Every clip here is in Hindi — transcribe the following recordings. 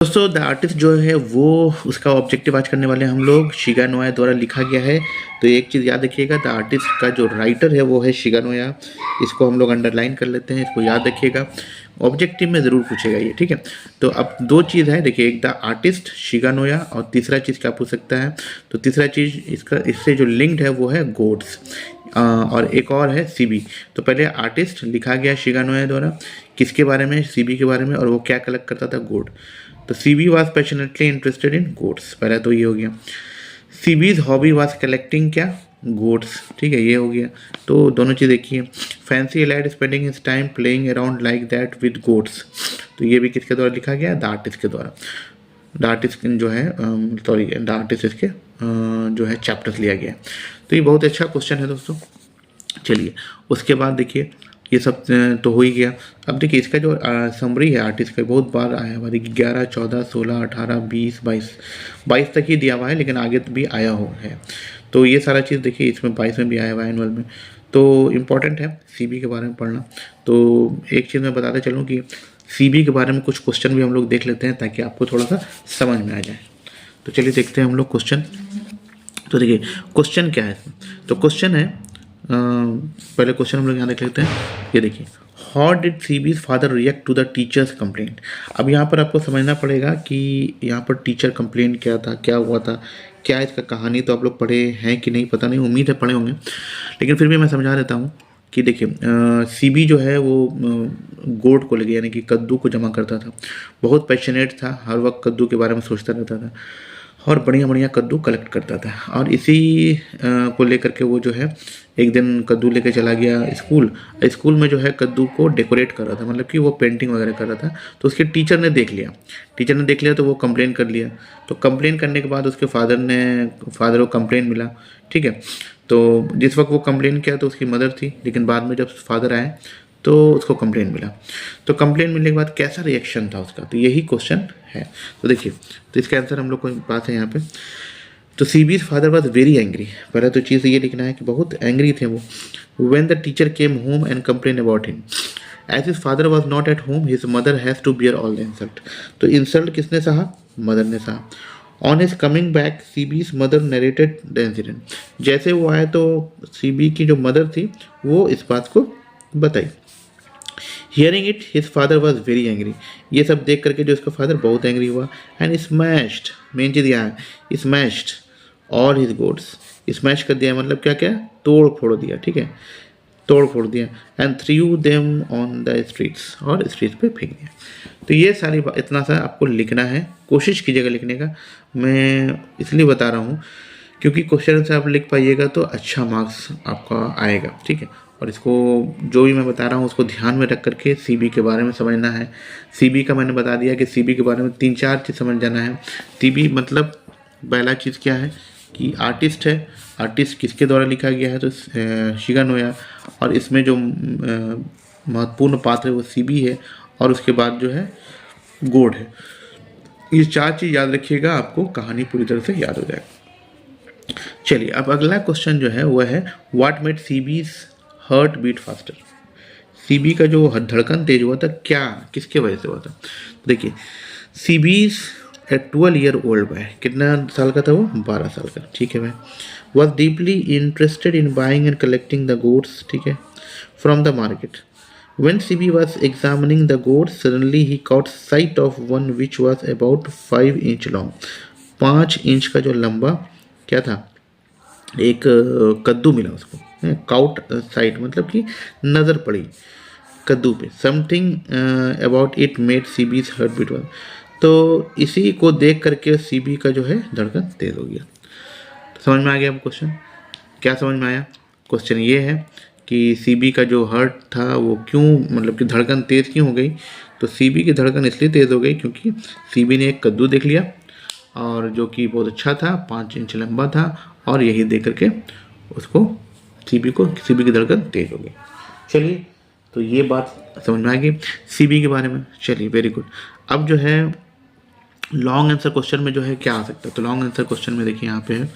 दोस्तों द आर्टिस्ट जो है वो उसका ऑब्जेक्टिव आज करने वाले हैं हम लोग। शिगा नोया द्वारा लिखा गया है। तो एक चीज़ याद रखिएगा, द आर्टिस्ट का जो राइटर है वो है शिगा नोया। इसको हम लोग अंडरलाइन कर लेते हैं, इसको याद रखिएगा, ऑब्जेक्टिव में ज़रूर पूछेगा ये, ठीक है। तो अब दो चीज़ है, देखिए, एक द आर्टिस्ट शिगा नोया, और तीसरा चीज़ क्या पूछ सकता है, तो तीसरा चीज़ इसका इससे जो लिंक्ड है वो है गोड्स, और एक और है सीबी। तो पहले आर्टिस्ट लिखा गया शिगा नोया द्वारा, किसके बारे में, सीबी के बारे में, और वो क्या कलेक्ट करता था, गोड। तो CB was passionately interested in gods, पहला तो ये हो गया। सीबीज हॉबी वॉज कलेक्टिंग क्या, गोड्स, ठीक है, ये हो गया। तो दोनों चीज़ देखिए, fancy light spending his time playing around like that with gods, तो ये भी किसके द्वारा लिखा गया, द आर्टिस्ट के द्वारा। द आर्टिस्ट जो है सॉरी द आर्टिस्ट इसके जो है चैप्टर्स लिया गया है। तो ये बहुत अच्छा क्वेश्चन है दोस्तों। चलिए उसके बाद देखिए, ये सब तो हो ही गया। अब देखिए इसका जो समरी है आर्टिस्ट का, बहुत बार आया हुआ, देखिए 11, 14, 16, 18, 20, 22 तक ही दिया हुआ है, लेकिन आगे भी आया हो है। तो ये सारा चीज़ देखिए, इसमें 22 में भी आया हुआ है एनुअल में। तो इम्पॉर्टेंट है सीबी के बारे में पढ़ना। तो एक चीज़ मैं बताते चलूँ कि सीबी के बारे में कुछ क्वेश्चन भी हम लोग देख लेते हैं, ताकि आपको थोड़ा सा समझ में आ जाए। तो चलिए देखते हैं हम लोग क्वेश्चन। तो देखिए क्वेश्चन क्या है, तो क्वेश्चन है, पहले क्वेश्चन हम लोग यहाँ देख लेते हैं। ये देखिए, how did Sibi's father react to the teacher's complaint. अब यहाँ पर आपको समझना पड़ेगा कि यहाँ पर टीचर कंप्लेंट क्या था, क्या हुआ था, क्या इसका कहानी तो आप लोग पढ़े हैं कि नहीं पता नहीं, उम्मीद है पढ़े होंगे, लेकिन फिर भी मैं समझा देता हूँ कि देखिए सीबी जो है वो गोड को लेके, यानी कि कद्दू को जमा करता था। बहुत पैशनेट था, हर वक्त कद्दू के बारे में सोचता रहता था, और बढ़िया बढ़िया कद्दू कलेक्ट करता था। और इसी को लेकर के वो जो है एक दिन कद्दू लेके चला गया स्कूल। स्कूल में जो है कद्दू को डेकोरेट कर रहा था, मतलब कि वो पेंटिंग वगैरह कर रहा था। तो उसके टीचर ने देख लिया, तो वो कंप्लेन कर लिया। तो कंप्लेन करने के बाद उसके फादर को कंप्लेन मिला, ठीक है। तो जिस वक्त वो कंप्लेन किया तो उसकी मदर थी, लेकिन बाद में जब फादर आए तो उसको कंप्लेन मिला। तो कंप्लेन मिलने के बाद कैसा रिएक्शन था उसका, तो यही क्वेश्चन है। तो देखिए, तो इसका आंसर हम लोग को पास है यहाँ पे। तो सीबीज फादर वॉज वेरी एंग्री, पहले तो चीज़ ये लिखना है कि बहुत एंग्री थे वो। When the teacher came home and complain about him, as his father was not at home, his mother has to bear all the insult. तो इंसल्ट किसने सहा, मदर ने सहा। On his coming back Sibi's mother narrated the incident, जैसे वो आए तो सीबी की जो मदर थी वो इस बात को बताई। Hearing it his father was very angry, ये सब देख करके जो इसका फादर बहुत एंग्री हुआ। एंड स्मैश्ड, मेन चीज़ यहाँ है, smashed all his gods, smash कर दिया मतलब क्या क्या, तोड़ फोड़ दिया, ठीक है, तोड़ फोड़ दिया। And through them on the streets, और स्ट्रीट पे फेंक दिया। तो ये सारी इतना सा आपको लिखना है, कोशिश कीजिएगा लिखने का। मैं इसलिए बता रहा हूँ क्योंकि क्वेश्चन से आप लिख पाइएगा तो अच्छा मार्क्स आपका आएगा, ठीक है। और इसको जो भी मैं बता रहा हूँ उसको ध्यान में रख करके सीबी के बारे में समझना है। सीबी का मैंने बता दिया कि सीबी के बारे में 3-4 चीज़ समझ जाना है। सीबी मतलब पहला चीज़ क्या है कि आर्टिस्ट है, आर्टिस्ट किसके द्वारा लिखा गया है, तो शिगा नोया, और इसमें जो महत्वपूर्ण पात्र है वो सीबी है, और उसके बाद जो है गोड है। ये 4 चीज़ याद रखिएगा, आपको कहानी पूरी तरह से याद हो जाएगा। चलिए अब अगला क्वेश्चन जो है वह है, what made Sibi's heart beat faster. Sibi का जो धड़कन तेज हुआ था, क्या किसके वजह से हुआ था। देखिए सीबीज ए 12 ईयर ओल्ड बॉय, कितना साल का था वो, 12 साल का, ठीक है भाई। Was deeply interested in buying and collecting the gods, ठीक है, from the market. When CB was examining the goats, suddenly he caught sight of one which was about 5 inch long. 5 inch का जो लंबा क्या था, एक कद्दू मिला उसको। काउट साइट मतलब कि नज़र पड़ी कद्दू पे। Something about it made Sibi's heart beat. तो इसी को देख करके सीबी का जो है धड़कन तेज हो गया। तो समझ में आ गया अब क्वेश्चन, क्या समझ में आया। क्वेश्चन ये है कि सीबी का जो हार्ट था वो क्यों, मतलब कि धड़कन तेज़ क्यों हो गई। तो सीबी की धड़कन इसलिए तेज़ हो गई क्योंकि सीबी ने एक कद्दू देख लिया, और जो कि बहुत अच्छा था, 5 इंच लंबा था, और यही देख करके उसको सीबी की धड़कन तेज़ हो गई। चलिए तो ये बात समझ में आ गई सीबी के बारे में। चलिए वेरी गुड। अब जो है लॉन्ग आंसर क्वेश्चन में जो है क्या आ सकता है, तो लॉन्ग आंसर क्वेश्चन में देखिए यहाँ पे है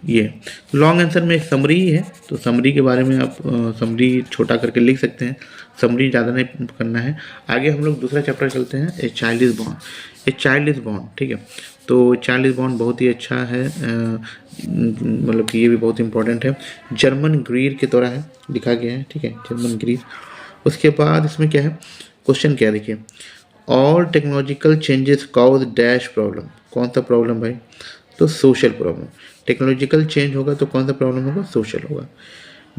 ये लॉन्ग आंसर में एक समरी ही है, तो समरी के बारे में आप समरी छोटा करके लिख सकते हैं, समरी ज़्यादा नहीं करना है। आगे हम लोग दूसरा चैप्टर चलते हैं, a child is born. A child is born, ठीक है। तो चाइल्ड इज़ बॉर्न बहुत ही अच्छा है, मतलब कि ये भी बहुत इंपॉर्टेंट है। जर्मन ग्रीर के द्वारा है लिखा गया है, ठीक है, जर्मन ग्रीर। उसके बाद इसमें क्या है, क्वेश्चन क्या देखिए, all technological changes cause dash problem. कौन सा प्रॉब्लम भाई, तो सोशल प्रॉब्लम। टेक्नोलॉजिकल चेंज होगा तो कौन सा प्रॉब्लम होगा, सोशल होगा।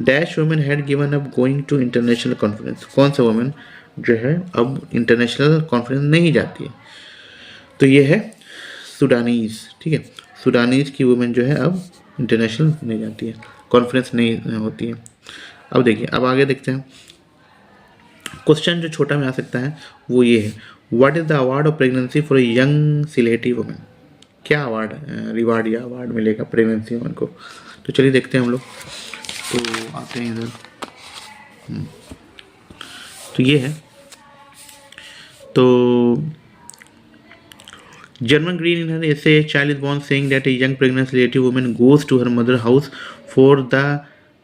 Dash women had given up going to international conference. कौन सा वुमेन जो है अब इंटरनेशनल कॉन्फ्रेंस नहीं जाती है, तो ये है सूडानीज, ठीक है। सूडानीज की वुमेन जो है अब इंटरनेशनल नहीं जाती है, कॉन्फ्रेंस नहीं होती है। अब देखिए, अब आगे देखते हैं। क्वेश्चन जो छोटा में आ सकता है वो ये है, what is the award of pregnancy for a young सिलेटी वुमेन। क्या अवार्ड, रिवार्ड या अवार्ड मिलेगा प्रेगनेंसी वुमेन को, तो चलिए देखते हैं हम लोग। तो आते हैं इधर, तो ये है, तो German Green in her essay Child is Born saying that a young pregnant relative woman goes to her mother's house for the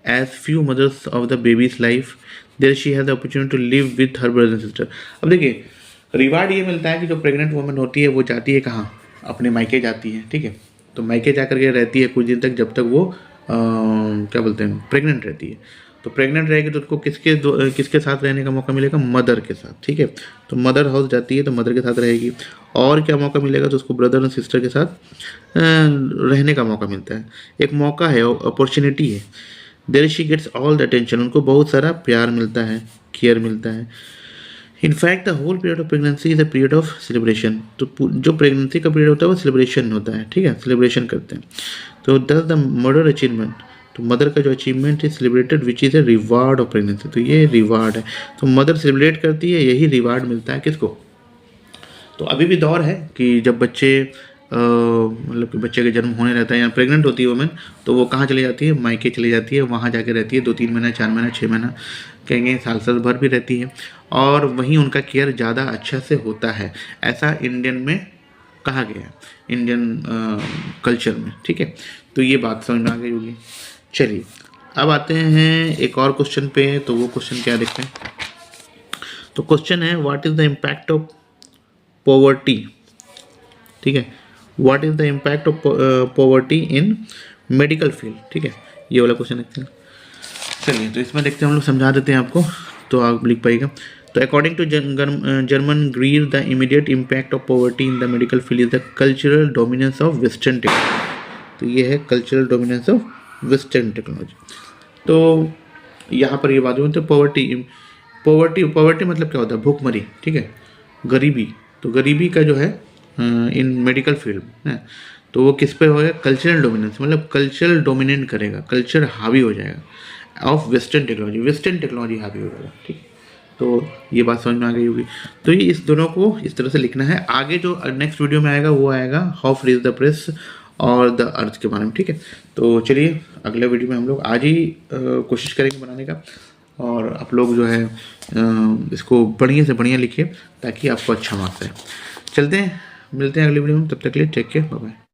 as few mothers of the baby's life. There she has the opportunity to live with her brother and sister. अब देखिए, रिवार्ड ये मिलता है कि जो प्रेग्नेंट वुमन होती है वो जाती है कहाँ, अपने मायके जाती है, ठीक है। तो मायके जा करके रहती है कुछ दिन तक, जब तक वो क्या बोलते हैं, प्रेग्नेंट रहती है। तो प्रेग्नेंट रहेगी तो उसको किसके साथ रहने का मौका मिलेगा, मदर के साथ, ठीक है। तो मदर हाउस जाती है तो मदर के साथ रहेगी। और क्या मौका मिलेगा, तो उसको ब्रदर और सिस्टर के साथ रहने का मौका मिलता है। एक मौका है, अपॉर्चुनिटी है। There she gets all the attention, उनको बहुत सारा प्यार मिलता है, केयर मिलता है। In fact the whole period of pregnancy is a period of celebration. तो जो प्रेगनेंसी का पीरियड होता है वो सेलिब्रेशन होता है, ठीक है, सेलिब्रेशन करते हैं। तो दस द मदर अचीवमेंट, तो मदर का जो achievement is celebrated which is a reward of pregnancy. तो ये रिवार्ड है, तो मदर सेलिब्रेट करती है, यही रिवार्ड मिलता है किसको। तो अभी भी दौर है कि जब बच्चे मतलब कि बच्चे का जन्म होने रहता है या प्रेग्नेंट होती है वुमेन, तो वो कहाँ चली जाती है, मायके चली जाती है, वहाँ जाके रहती है 2-3 महीना, 4 महीना, 6 महीना, कहेंगे साल भर भी रहती है, और वहीं उनका केयर ज़्यादा अच्छा से होता है। ऐसा इंडियन में कहा गया है, इंडियन कल्चर में, ठीक है। तो ये बात समझ में आ गई होगी। चलिए अब आते हैं एक और क्वेश्चन पे, तो वो क्वेश्चन क्या देखते हैं। तो क्वेश्चन है, what is the impact of poverty, ठीक है, what is the impact of poverty in medical field, ठीक है, ये वाला क्वेश्चन देखते हैं। चलिए तो इसमें देखते हैं, हम लोग समझा देते हैं आपको, तो आप लिख पाइएगा। तो according to Germaine Greer the immediate impact of poverty in the medical field is the cultural dominance of western technology. तो ये है cultural dominance of western technology. तो यहाँ पर ये बात होती है, पॉवर्टी मतलब क्या होता है, भूखमरी, ठीक है, गरीबी। तो गरीबी का जो है इन मेडिकल फील्ड है, तो वो किस पे होगा, कल्चरल डोमिनेंस, मतलब कल्चरल डोमिनेट करेगा, कल्चर हावी हो जाएगा of western technology, western technology हावी हो जाएगा, ठीक। तो ये बात समझ में आ गई होगी। तो ये इस दोनों को इस तरह से लिखना है। आगे जो नेक्स्ट वीडियो में आएगा वो आएगा how free is the press और द अर्थ के बारे में, ठीक है। तो चलिए अगले वीडियो में हम लोग आज ही कोशिश करेंगे बनाने का, और आप लोग जो है इसको बढ़िया से बढ़िया लिखिए ताकि आपको अच्छा मार्क्स आए। चलते हैं, मिलते हैं अगले वीडियो में, तब तक के लिए टेक केयर, बाय बाय।